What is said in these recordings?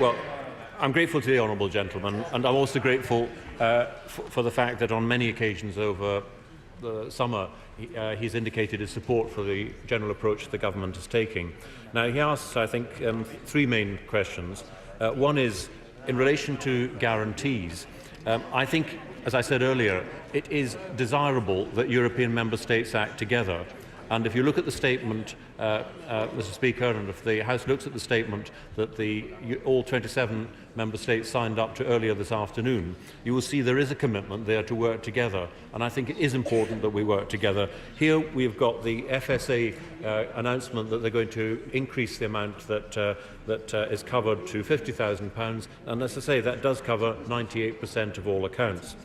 Well, I'm grateful to the honourable gentleman, and I'm also grateful for the fact that on many occasions over the summer he's indicated his support for the general approach the government is taking. Now, he asks, I think, three main questions. One is, in relation to guarantees, I think, as I said earlier, it is desirable that European member states act together. And if you look at the statement, Mr. Speaker, and if the House looks at the statement that all 27 member states signed up to earlier this afternoon, you will see there is a commitment there to work together. And I think it is important that we work together. Here we've got the FSA announcement that they're going to increase the amount that is covered to £50,000. And as I say, that does cover 98% of all accounts.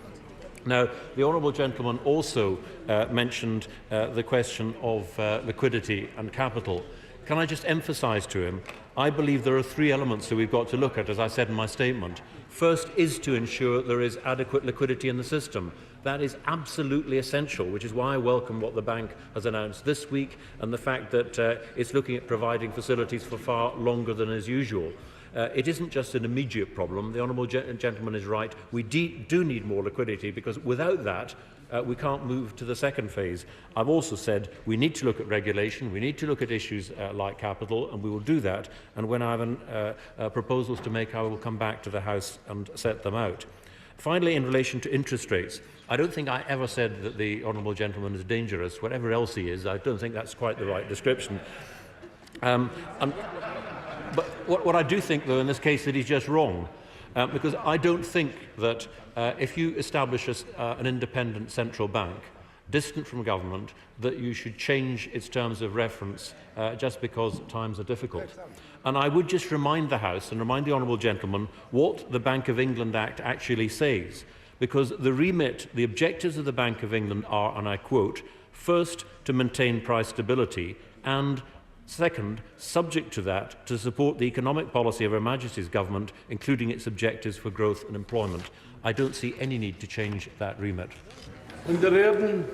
Now, the honourable gentleman also mentioned the question of liquidity and capital. Can I just emphasise to him, I believe there are three elements that we've got to look at, as I said in my statement. First is to ensure there is adequate liquidity in the system. That is absolutely essential, which is why I welcome what the bank has announced this week and the fact that it's looking at providing facilities for far longer than is usual. It isn't just an immediate problem. The honourable gentleman is right. We do need more liquidity, because without that, we can't move to the second phase. I've also said we need to look at regulation, we need to look at issues like capital, and we will do that. And when I have proposals to make, I will come back to the House and set them out. Finally, in relation to interest rates, I don't think I ever said that the honourable gentleman is dangerous. Whatever else he is, I don't think that's quite the right description. But what I do think, though, in this case, that he's just wrong, because I don't think that if you establish an independent central bank, distant from government, that you should change its terms of reference just because times are difficult. And I would just remind the House and remind the honourable gentleman what the Bank of England Act actually says, because the remit, the objectives of the Bank of England are, and I quote, first, to maintain price stability, and second, subject to that, to support the economic policy of Her Majesty's government, including its objectives for growth and employment. I don't see any need to change that remit. In de reden